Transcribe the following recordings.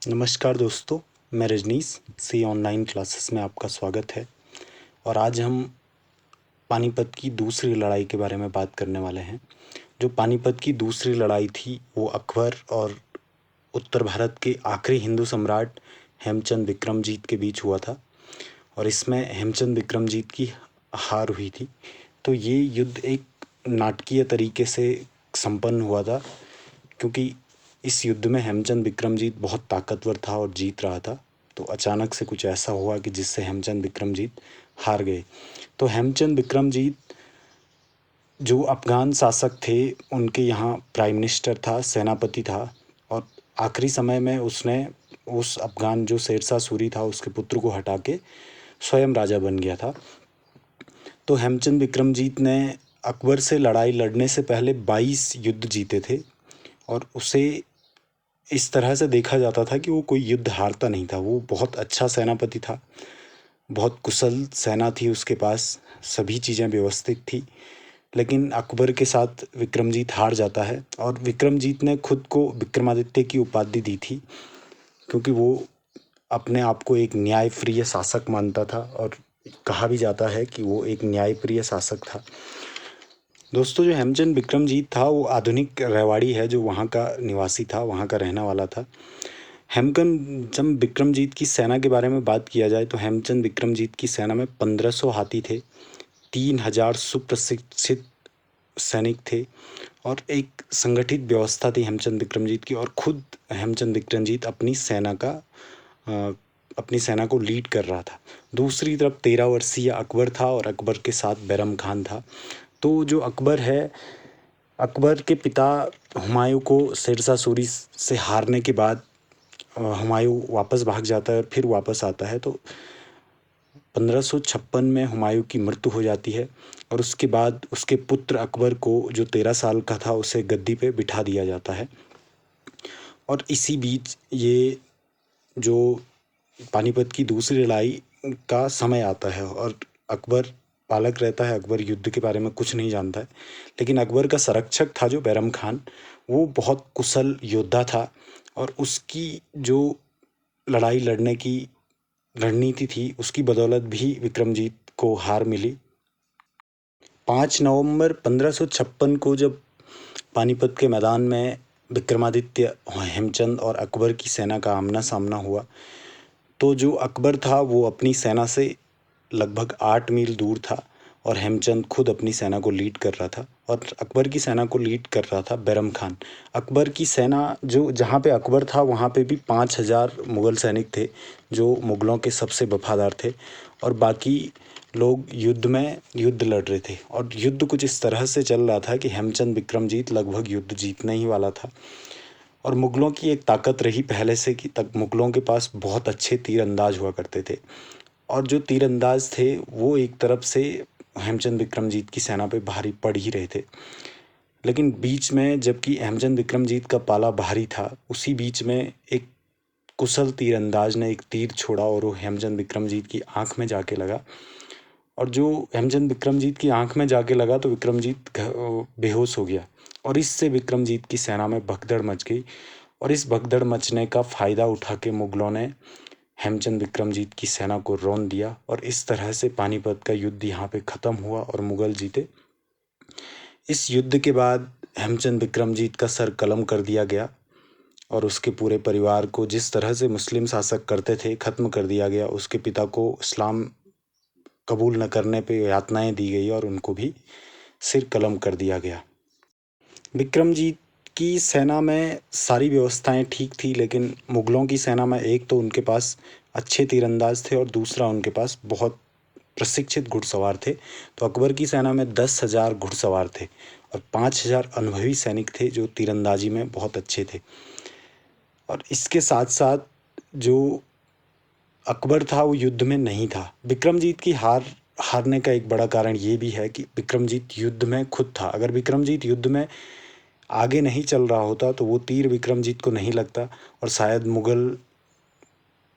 नमस्कार दोस्तों, मैं रजनीश सी ऑनलाइन क्लासेस में आपका स्वागत है। और आज हम पानीपत की दूसरी लड़ाई के बारे में बात करने वाले हैं। जो पानीपत की दूसरी लड़ाई थी वो अकबर और उत्तर भारत के आखिरी हिंदू सम्राट हेमचंद विक्रमजीत के बीच हुआ था। और इसमें हेमचंद विक्रमजीत की हार हुई थी। तो ये युद्ध एक नाटकीय तरीके से संपन्न हुआ था, क्योंकि इस युद्ध में हेमचंद विक्रमजीत बहुत ताकतवर था और जीत रहा था। तो अचानक से कुछ ऐसा हुआ कि जिससे हेमचंद विक्रमजीत हार गए। तो हेमचंद विक्रमजीत जो अफ़गान शासक थे, उनके यहाँ प्राइम मिनिस्टर था, सेनापति था। और आखिरी समय में उसने उस अफ़गान जो शेरशाह सूरी था उसके पुत्र को हटा के स्वयं राजा बन गया था। तो हेमचंद विक्रमजीत ने अकबर से लड़ाई लड़ने से पहले 22 युद्ध जीते थे। और उसे इस तरह से देखा जाता था कि वो कोई युद्ध हारता नहीं था। वो बहुत अच्छा सेनापति था, बहुत कुशल सेना थी उसके पास, सभी चीज़ें व्यवस्थित थी। लेकिन अकबर के साथ विक्रमजीत हार जाता है। और विक्रमजीत ने खुद को विक्रमादित्य की उपाधि दी थी, क्योंकि वो अपने आप को एक न्यायप्रिय शासक मानता था। और कहा भी जाता है कि वो एक न्यायप्रिय शासक था। दोस्तों, जो हेमचंद विक्रमजीत था वो आधुनिक रेवाड़ी है, जो वहाँ का निवासी था, वहाँ का रहने वाला था। हेमचंद विक्रमजीत की सेना के बारे में बात किया जाए तो हेमचंद विक्रमजीत की सेना में 1500 हाथी थे, 3000 सुप्रशिक्षित सैनिक थे और एक संगठित व्यवस्था थी हेमचंद विक्रमजीत की। और खुद हेमचंद विक्रमजीत अपनी सेना को लीड कर रहा था। दूसरी तरफ 13 वर्षीय अकबर था और अकबर के साथ बैरम खान था। तो जो अकबर है, अकबर के पिता हुमायूं को शेरशाह सूरी से हारने के बाद हुमायूं वापस भाग जाता है और फिर वापस आता है। तो 1556 में हुमायूं की मृत्यु हो जाती है। और उसके बाद उसके पुत्र अकबर को, जो 13 साल का था, उसे गद्दी पे बिठा दिया जाता है। और इसी बीच ये जो पानीपत की दूसरी लड़ाई का समय आता है और अकबर बालक रहता है। अकबर युद्ध के बारे में कुछ नहीं जानता है। लेकिन अकबर का संरक्षक था जो बैरम खान, वो बहुत कुशल योद्धा था। और उसकी जो लड़ाई लड़ने की रणनीति थी, उसकी बदौलत भी विक्रमजीत को हार मिली। 5 नवंबर 1556 को जब पानीपत के मैदान में विक्रमादित्य, हेमचंद और अकबर की सेना का आमना सामना हुआ, तो जो अकबर था वो अपनी सेना से लगभग 8 मील दूर था और हेमचंद खुद अपनी सेना को लीड कर रहा था। और अकबर की सेना को लीड कर रहा था बैरम खान। अकबर की सेना, जो जहाँ पे अकबर था वहाँ पे भी 5000 मुग़ल सैनिक थे, जो मुग़लों के सबसे वफादार थे। और बाकी लोग युद्ध लड़ रहे थे। और युद्ध कुछ इस तरह से चल रहा था कि हेमचंद विक्रमजीत लगभग युद्ध जीतने ही वाला था। और मुग़लों की एक ताकत रही पहले से कि तक मुग़लों के पास बहुत अच्छे तीरंदाज हुआ करते थे। और जो तीरंदाज थे वो एक तरफ से हेमचंद विक्रमजीत की सेना पे भारी पड़ ही रहे थे। लेकिन बीच में जबकि हेमचंद विक्रमजीत का पाला भारी था, उसी बीच में एक कुशल तीरंदाज ने एक तीर छोड़ा और वो हेमचंद विक्रमजीत की आंख में जाके लगा। और जो हेमचंद विक्रमजीत की आंख में जाके लगा तो विक्रमजीत बेहोश हो गया। और इससे विक्रमजीत की सेना में भगदड़ मच गई। और इस भगदड़ मचने का फ़ायदा उठा के मुग़लों ने हेमचंद विक्रमजीत की सेना को रौंद दिया। और इस तरह से पानीपत का युद्ध यहाँ पे ख़त्म हुआ और मुग़ल जीते। इस युद्ध के बाद हेमचंद विक्रमजीत का सर कलम कर दिया गया और उसके पूरे परिवार को, जिस तरह से मुस्लिम शासक करते थे, ख़त्म कर दिया गया। उसके पिता को इस्लाम कबूल न करने पे यातनाएं दी गई और उनको भी सिर कलम कर दिया गया। विक्रमजीत की सेना में सारी व्यवस्थाएं ठीक थी, लेकिन मुग़लों की सेना में एक तो उनके पास अच्छे तीरंदाज थे और दूसरा उनके पास बहुत प्रशिक्षित घुड़सवार थे। तो अकबर की सेना में 10,000 घुड़सवार थे और 5,000 अनुभवी सैनिक थे जो तीरंदाजी में बहुत अच्छे थे। और इसके साथ साथ जो अकबर था वो युद्ध में नहीं था। विक्रमजीत की हारने का एक बड़ा कारण ये भी है कि विक्रमजीत युद्ध में खुद था। अगर विक्रमजीत युद्ध में आगे नहीं चल रहा होता तो वो तीर विक्रमजीत को नहीं लगता और शायद मुग़ल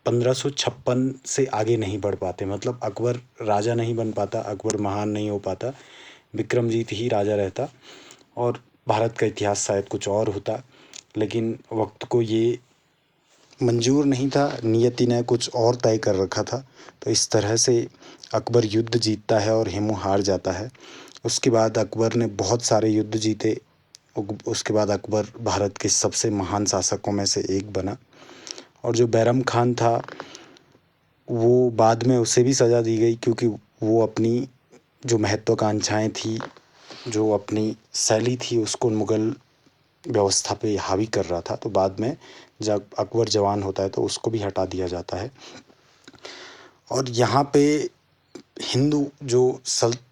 1556 से आगे नहीं बढ़ पाते। मतलब अकबर राजा नहीं बन पाता, अकबर महान नहीं हो पाता, विक्रमजीत ही राजा रहता और भारत का इतिहास शायद कुछ और होता। लेकिन वक्त को ये मंजूर नहीं था, नियति ने कुछ और तय कर रखा था। तो इस तरह से अकबर युद्ध जीतता है और हेमू हार जाता है। उसके बाद अकबर ने बहुत सारे युद्ध जीते। उसके बाद अकबर भारत के सबसे महान शासकों में से एक बना। और जो बैरम खान था वो बाद में उसे भी सज़ा दी गई, क्योंकि वो अपनी जो महत्वाकांक्षाएं थी, जो अपनी शैली थी, उसको मुग़ल व्यवस्था पे हावी कर रहा था। तो बाद में जब अकबर जवान होता है तो उसको भी हटा दिया जाता है। और यहाँ पे हिंदू जो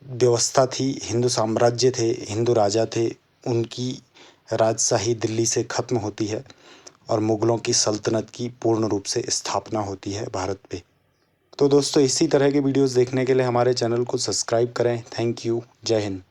व्यवस्था थी, हिंदू साम्राज्य थे, हिंदू राजा थे, उनकी राजशाही दिल्ली से ख़त्म होती है और मुग़लों की सल्तनत की पूर्ण रूप से स्थापना होती है भारत पे। तो दोस्तों, इसी तरह के वीडियोस देखने के लिए हमारे चैनल को सब्सक्राइब करें। Thank you. जय हिंद।